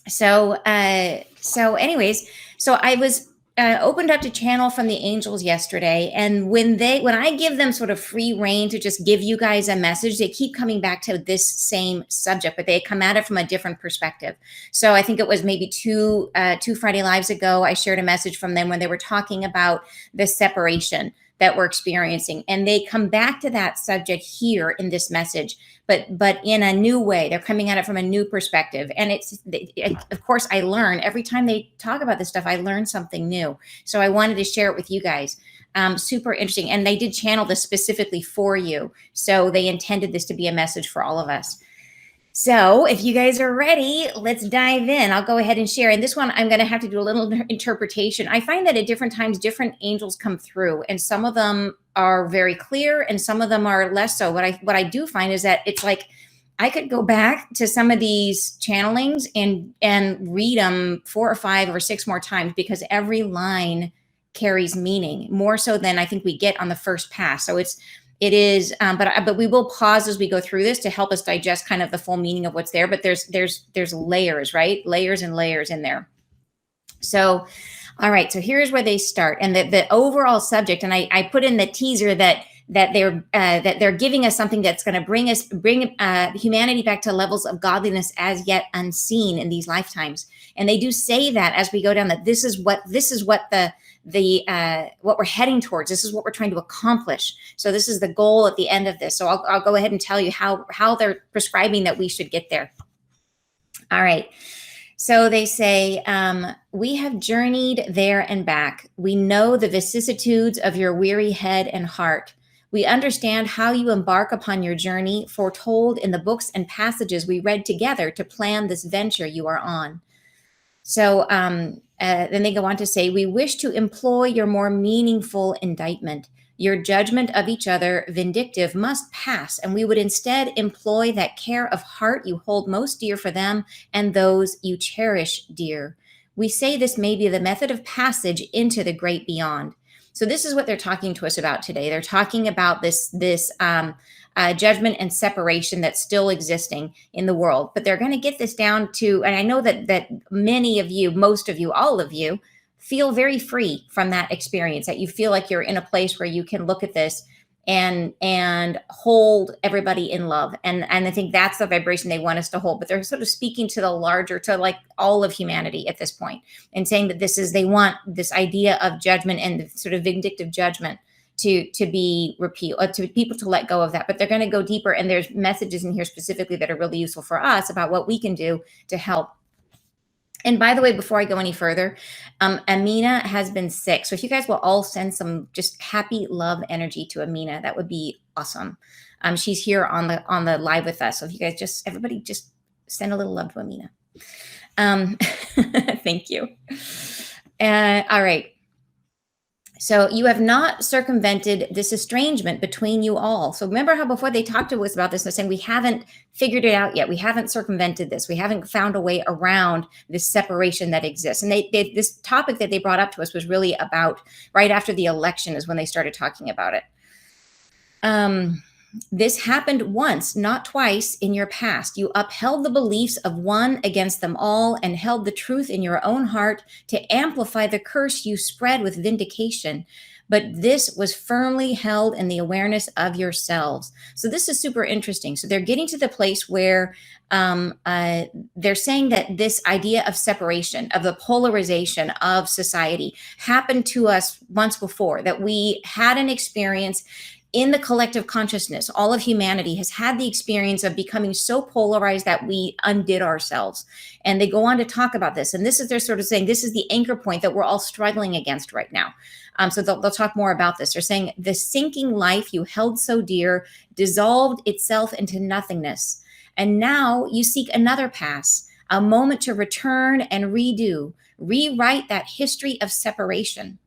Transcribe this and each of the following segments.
So anyways, so I was opened up to channel from the angels yesterday, and when I give them sort of free reign to just give you guys a message, they keep coming back to this same subject, but they come at it from a different perspective. So I think it was maybe two Friday lives ago, I shared a message from them when they were talking about the separation that we're experiencing, and they come back to that subject here in this message, but in a new way. They're coming at it from a new perspective, and of course, I learn every time they talk about this stuff. I learn something new, so I wanted to share it with you guys. Super interesting, and they did channel this specifically for you, so they intended this to be a message for all of us. So if you guys are ready, let's dive in. I'll go ahead and share. And this one, I'm going to have to do a little interpretation. I find that at different times, different angels come through, and some of them are very clear and some of them are less so. What I do find is that it's like I could go back to some of these channelings and read them 4 or 5 or 6 more times, because every line carries meaning more so than I think we get on the first pass. So it is, but we will pause as we go through this to help us digest kind of the full meaning of what's there. But there's layers, right? Layers and layers in there. So, all right. So here's where they start, and the overall subject. And I put in the teaser that they're giving us something that's going to bring humanity back to levels of godliness as yet unseen in these lifetimes. And they do say that as we go down, that this is what what we're heading towards. This is what we're trying to accomplish. So this is the goal at the end of this. So I'll go ahead and tell you how they're prescribing that we should get there. All right. So they say, we have journeyed there and back. We know the vicissitudes of your weary head and heart. We understand how you embark upon your journey, foretold in the books and passages we read together to plan this venture you are on. So then they go on to say, we wish to employ your more meaningful indictment. Your judgment of each other, vindictive, must pass, and we would instead employ that care of heart you hold most dear for them and those you cherish dear. We say this may be the method of passage into the great beyond. So this is what they're talking to us about today. They're talking about this judgment and separation that's still existing in the world. But they're going to get this down to, and I know that many of you, most of you, all of you, feel very free from that experience, that you feel like you're in a place where you can look at this and hold everybody in love. And I think that's the vibration they want us to hold. But they're sort of speaking to the larger, to like all of humanity at this point, and saying that they want this idea of judgment and sort of vindictive judgment to be repealed, to people to let go of that. But they're going to go deeper, and there's messages in here specifically that are really useful for us about what we can do to help. And by the way, before I go any further, Amina has been sick. So if you guys will all send some just happy love energy to Amina, that would be awesome. She's here on the live with us. So if you guys everybody just send a little love to Amina. Thank you. All right. So you have not circumvented this estrangement between you all. So remember how before they talked to us about this, they're saying we haven't figured it out yet. We haven't circumvented this. We haven't found a way around this separation that exists. And this topic that they brought up to us was really about right after the election is when they started talking about it. This happened once, not twice, in your past. You upheld the beliefs of one against them all and held the truth in your own heart to amplify the curse you spread with vindication. But this was firmly held in the awareness of yourselves. So this is super interesting. So they're getting to the place where they're saying that this idea of separation, of the polarization of society, happened to us once before, that we had an experience in the collective consciousness. All of humanity has had the experience of becoming so polarized that we undid ourselves. And they go on to talk about this. And this is, they're sort of saying, this is the anchor point that we're all struggling against right now. So they'll talk more about this. They're saying the sinking life you held so dear dissolved itself into nothingness. And now you seek another pass, a moment to return and rewrite that history of separation.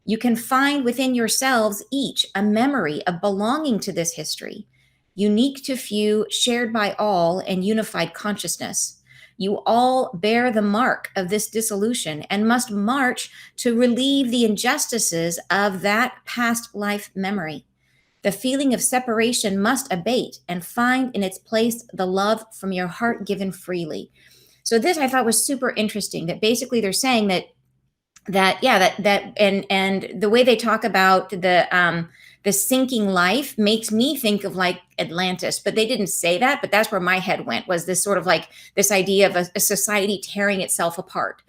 You can find within yourselves each a memory of belonging to this history, unique to few, shared by all, and unified consciousness. You all bear the mark of this dissolution and must march to relieve the injustices of that past life memory. The feeling of separation must abate and find in its place the love from your heart given freely. So this I thought was super interesting, that basically they're saying and the way they talk about the sinking life makes me think of like Atlantis, but they didn't say that, but that's where my head went, was this sort of like this idea of a society tearing itself apart.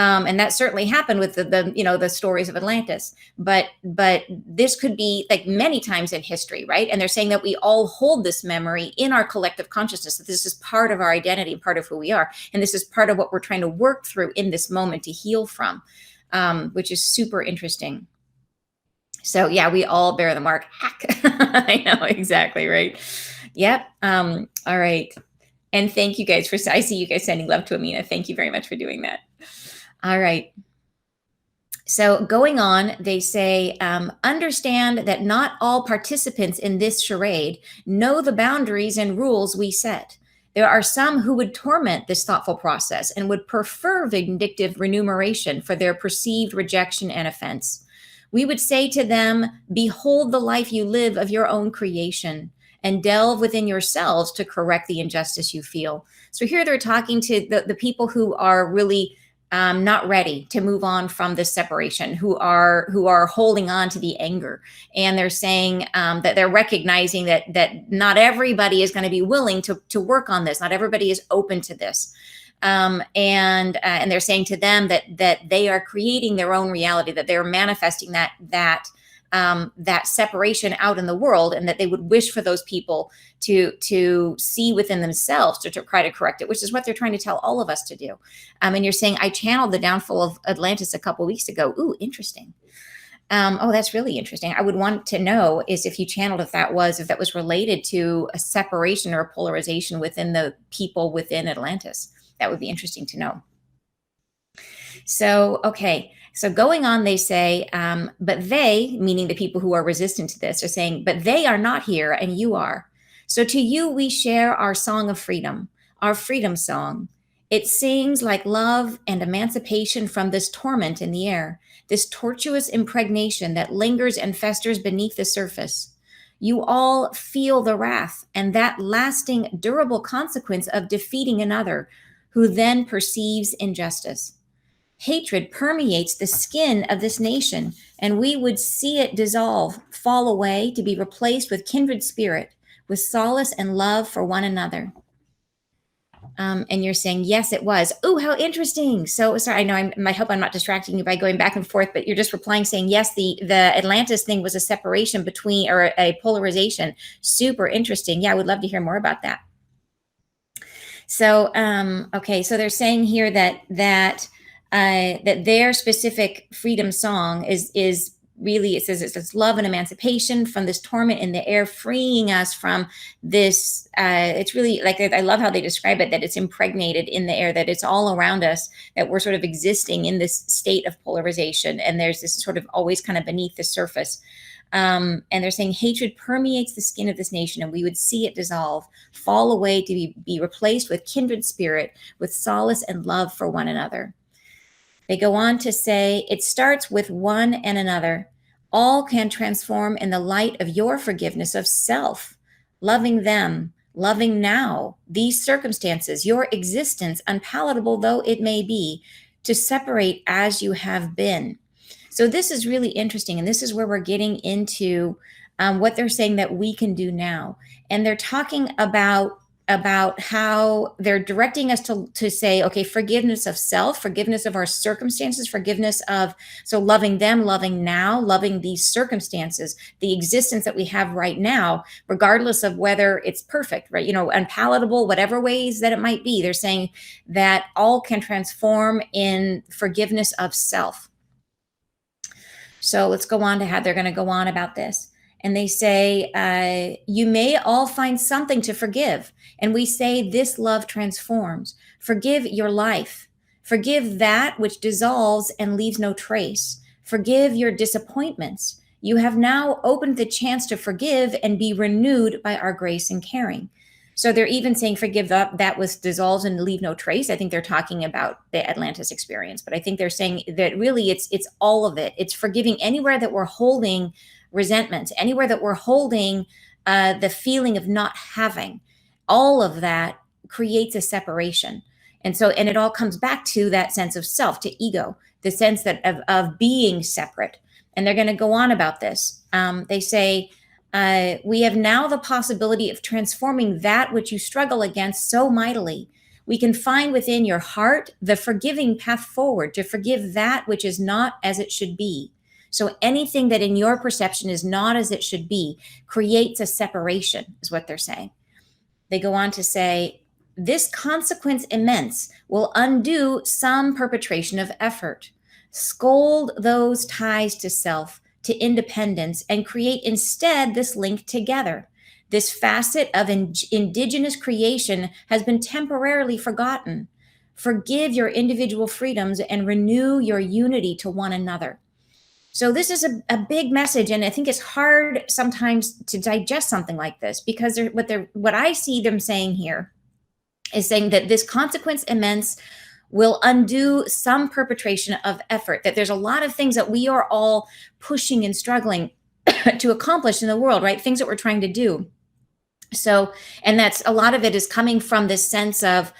And that certainly happened with the stories of Atlantis, but this could be like many times in history, right? And they're saying that we all hold this memory in our collective consciousness, that this is part of our identity, part of who we are, and this is part of what we're trying to work through in this moment to heal from, which is super interesting. So yeah, we all bear the mark. Hack. I know, exactly, right? Yep. All right. And thank you guys I see you guys sending love to Amina. Thank you very much for doing that. All right. So going on, they say, understand that not all participants in this charade know the boundaries and rules we set. There are some who would torment this thoughtful process and would prefer vindictive remuneration for their perceived rejection and offense. We would say to them, behold the life you live of your own creation, and delve within yourselves to correct the injustice you feel. So here they're talking to the people who are really not ready to move on from this separation, who are holding on to the anger, and they're saying that they're recognizing that not everybody is going to be willing to work on this. Not everybody is open to this, and they're saying to them that they are creating their own reality, that they're manifesting that separation out in the world, and that they would wish for those people to see within themselves to try to correct it, which is what they're trying to tell all of us to do. And you're saying, I channeled the downfall of Atlantis a couple weeks ago. Ooh, interesting. Oh, that's really interesting. I would want to know is if you channeled, if that was related to a separation or a polarization within the people within Atlantis. That would be interesting to know. So, okay. So going on, they say, but they, meaning the people who are resistant to this, are saying, but they are not here and you are. So to you, we share our song of freedom, our freedom song. It sings like love and emancipation from this torment in the air, this tortuous impregnation that lingers and festers beneath the surface. You all feel the wrath and that lasting, durable consequence of defeating another who then perceives injustice. Hatred permeates the skin of this nation, and we would see it dissolve, fall away, to be replaced with kindred spirit, with solace and love for one another. And you're saying, yes, it was. Oh, how interesting. So sorry, I know I hope I'm not distracting you by going back and forth, but you're just replying saying, yes, the Atlantis thing was a separation between, or a polarization. Super interesting. Yeah, I would love to hear more about that. So, okay, so they're saying here that their specific freedom song is really, it says it's love and emancipation from this torment in the air, freeing us from this. It's really like, I love how they describe it, that it's impregnated in the air, that it's all around us, that we're sort of existing in this state of polarization, and there's this sort of always kind of beneath the surface. And they're saying hatred permeates the skin of this nation, and we would see it dissolve, fall away, to be replaced with kindred spirit, with solace and love for one another. They go on to say, it starts with one and another. All can transform in the light of your forgiveness of self, loving them, loving now, these circumstances, your existence, unpalatable though it may be, to separate as you have been. So this is really interesting, and this is where we're getting into what they're saying that we can do now. And they're talking about how they're directing us to say, okay, forgiveness of self, forgiveness of our circumstances, forgiveness of, so loving them, loving now, loving these circumstances, the existence that we have right now, regardless of whether it's perfect, right? Unpalatable, whatever ways that it might be. They're saying that all can transform in forgiveness of self. So let's go on to how they're going to go on about this. And they say, you may all find something to forgive. And we say, this love transforms. Forgive your life. Forgive that which dissolves and leaves no trace. Forgive your disappointments. You have now opened the chance to forgive and be renewed by our grace and caring. So they're even saying, forgive that was dissolves and leave no trace. I think they're talking about the Atlantis experience, but I think they're saying that really it's all of it. It's forgiving anywhere that we're holding resentment, anywhere that we're holding the feeling of not having. All of that creates a separation. And so, and it all comes back to that sense of self, to ego, the sense that of being separate. And they're going to go on about this. They say, we have now the possibility of transforming that which you struggle against so mightily. We can find within your heart the forgiving path forward to forgive that which is not as it should be. So anything that in your perception is not as it should be creates a separation, is what they're saying. They go on to say, this consequence immense will undo some perpetration of effort, scold those ties to self, to independence, and create instead this link together. This facet of indigenous creation has been temporarily forgotten. Forgive your individual freedoms and renew your unity to one another. So this is a big message, and I think it's hard sometimes to digest something like this, because what I see them saying here is saying that this consequence immense will undo some perpetration of effort, that there's a lot of things that we are all pushing and struggling to accomplish in the world, right? Things that we're trying to do. So, and that's a lot of it is coming from this sense of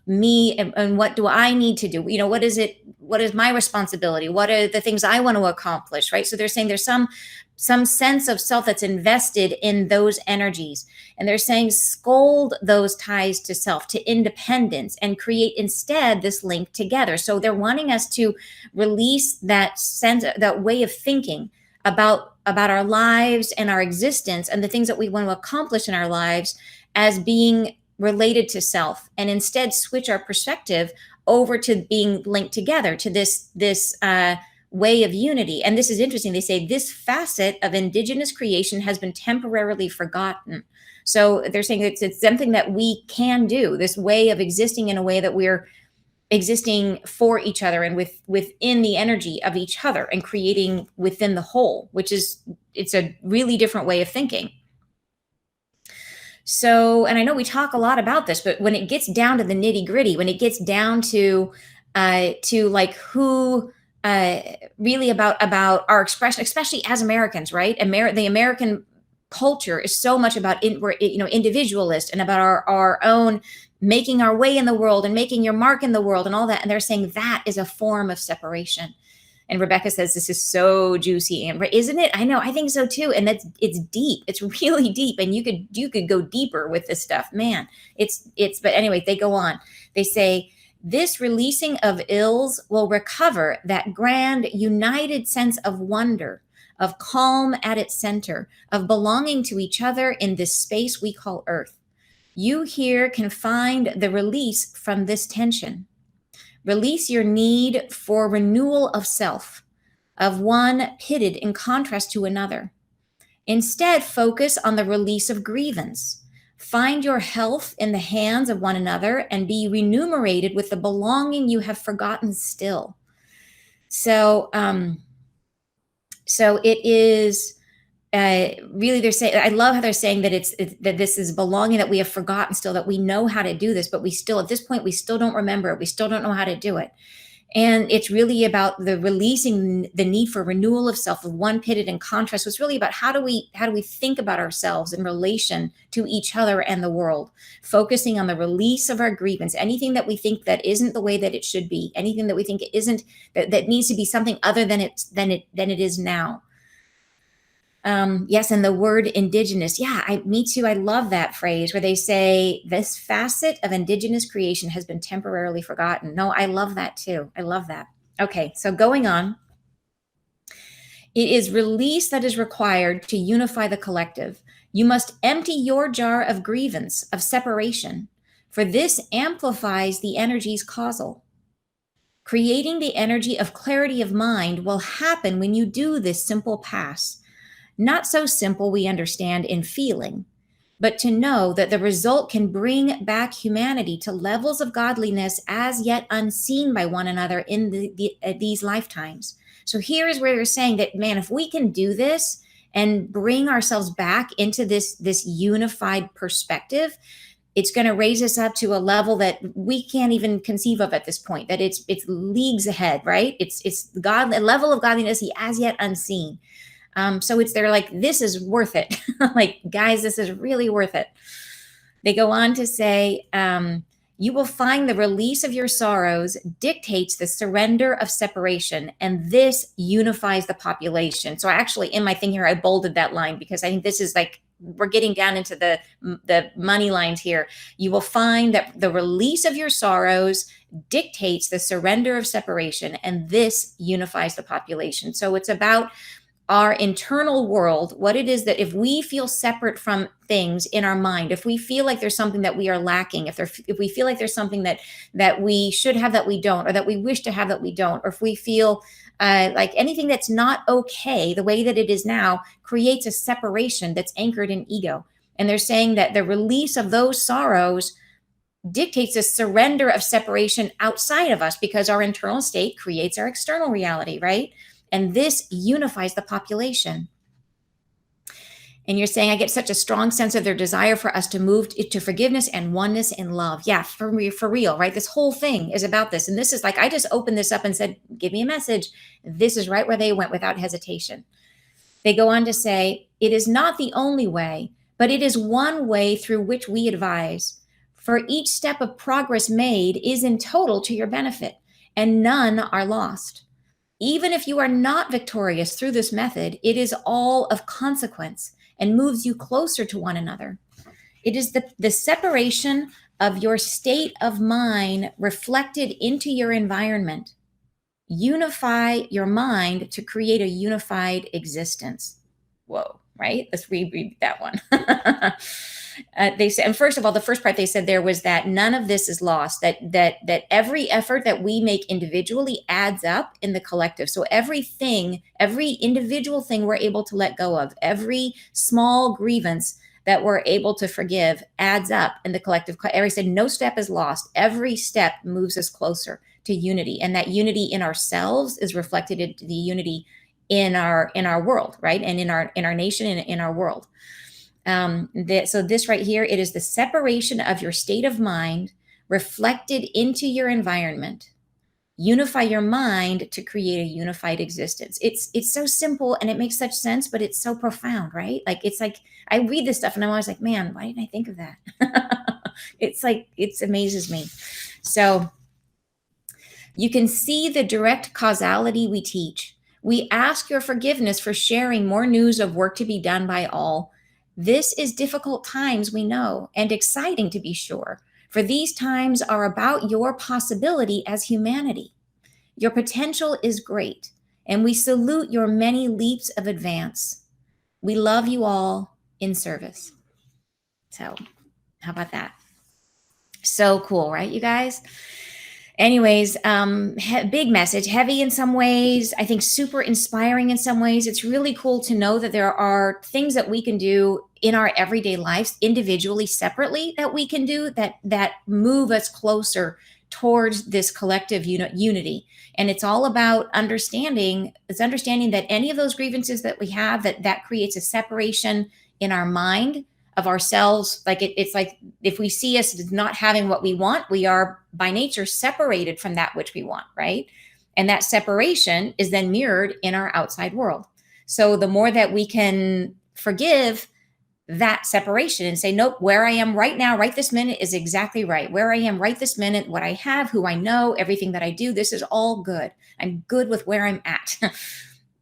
me and what do I need to do? What is it? What is my responsibility? What are the things I want to accomplish, right? So they're saying there's some sense of self that's invested in those energies. And they're saying scold those ties to self, to independence, and create instead this link together. So they're wanting us to release that sense, that way of thinking about our lives and our existence and the things that we want to accomplish in our lives as being related to self, and instead switch our perspective over to being linked together to this way of unity. And this is interesting. They say this facet of indigenous creation has been temporarily forgotten. So they're saying it's something that we can do, this way of existing in a way that we're existing for each other and within the energy of each other and creating within the whole, it's a really different way of thinking. So, and I know we talk a lot about this, but when it gets down to the nitty gritty, when it gets down to like who really about our expression, especially as Americans, right? The American culture is so much about we're individualist and about our own making our way in the world and making your mark in the world and all that. And they're saying that is a form of separation. And Rebecca says, this is so juicy, Amber, isn't it? I know, I think so too. And it's deep. It's really deep. And you could go deeper with this stuff, man. But anyway, they go on. They say, this releasing of ills will recover that grand united sense of wonder, of calm at its center, of belonging to each other in this space we call Earth. You here can find the release from this tension. Release your need for renewal of self, of one pitted in contrast to another. Instead, focus on the release of grievance. Find your health in the hands of one another and be remunerated with the belonging you have forgotten still. So it is really, they're saying, I love how they're saying that that this is belonging that we have forgotten still, that we know how to do this, but we still, at this point, we still don't remember it. We still don't know how to do it. And it's really about the releasing the need for renewal of self, of one pitted in contrast. So it's really about how do we think about ourselves in relation to each other and the world, focusing on the release of our grievance, anything that we think that isn't the way that it should be, anything that we think isn't, that needs to be something other than it is now. Yes, and the word indigenous. Yeah, me too. I love that phrase where they say this facet of indigenous creation has been temporarily forgotten. No, I love that too. I love that. Okay, so going on. It is release that is required to unify the collective. You must empty your jar of grievance, of separation, for this amplifies the energies causal. Creating the energy of clarity of mind will happen when you do this simple pass. Not so simple, we understand, in feeling, but to know that the result can bring back humanity to levels of godliness as yet unseen by one another in these lifetimes. So here is where they're saying that, man, if we can do this and bring ourselves back into this unified perspective, it's going to raise us up to a level that we can't even conceive of at this point, that it's leagues ahead, right? It's God, a level of godliness as yet unseen. So they're like, this is worth it. Like, guys, this is really worth it. They go on to say, You will find the release of your sorrows dictates the surrender of separation, and this unifies the population. So actually, in my thing here, I bolded that line because I think this is like, we're getting down into the money lines here. You will find that the release of your sorrows dictates the surrender of separation, and this unifies the population. So it's about our internal world, what it is that if we feel separate from things in our mind, if we feel like there's something that we are lacking, if we feel like there's something that we should have that we don't, or that we wish to have that we don't, or if we feel like anything that's not okay the way that it is now creates a separation that's anchored in ego. And they're saying that the release of those sorrows dictates a surrender of separation outside of us, because our internal state creates our external reality, right? And this unifies the population. And you're saying, I get such a strong sense of their desire for us to move to forgiveness and oneness and love. Yeah, for real, right? This whole thing is about this. And this is like, I just opened this up and said, give me a message. This is right where they went without hesitation. They go on to say, it is not the only way, but it is one way through which we advise. For each step of progress made is in total to your benefit, and none are lost. Even if you are not victorious through this method, it is all of consequence and moves you closer to one another. It is the separation of your state of mind reflected into your environment. Unify your mind to create a unified existence. Whoa, right? Let's reread that one. They said, and first of all, the first part they said there was that none of this is lost, that every effort that we make individually adds up in the collective. So everything, every individual thing we're able to let go of, every small grievance that we're able to forgive adds up in the collective. Ari said, no step is lost. Every step moves us closer to unity. And that unity in ourselves is reflected into the unity in our world, right? And in our nation and in our world. So this right here, it is the separation of your state of mind reflected into your environment. Unify your mind to create a unified existence. It's so simple and it makes such sense, but it's so profound, right? Like, it's like, I read this stuff and I'm always like, man, why didn't I think of that? It's like, it amazes me. So you can see the direct causality we teach. We ask your forgiveness for sharing more news of work to be done by all. This is difficult times, we know, and exciting to be sure, for these times are about your possibility as humanity. Your potential is great, and we salute your many leaps of advance. We love you all in service. So, how about that? So cool, right, you guys? Anyways, big message, heavy in some ways, I think super inspiring in some ways. It's really cool to know that there are things that we can do in our everyday lives, individually, separately, that we can do that move us closer towards this collective unity. And it's all about understanding that any of those grievances that we have, that creates a separation in our mind of ourselves. Like it's like, if we see us not having what we want, we are by nature separated from that which we want, right? And that separation is then mirrored in our outside world. So the more that we can forgive that separation and say, nope, where I am right now, right this minute is exactly right. Where I am right this minute, what I have, who I know, everything that I do, this is all good. I'm good with where I'm at.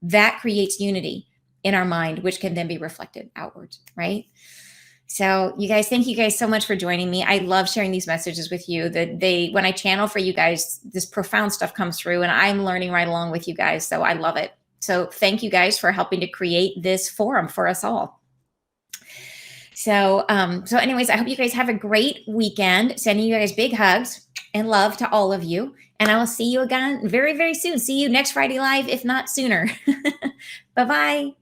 That creates unity in our mind, which can then be reflected outwards, right? So you guys, thank you guys so much for joining me. I love sharing these messages with you. When I channel for you guys, this profound stuff comes through and I'm learning right along with you guys. So I love it. So thank you guys for helping to create this forum for us all. So anyways, I hope you guys have a great weekend. Sending you guys big hugs and love to all of you. And I will see you again very, very soon. See you next Friday live, if not sooner. Bye-bye.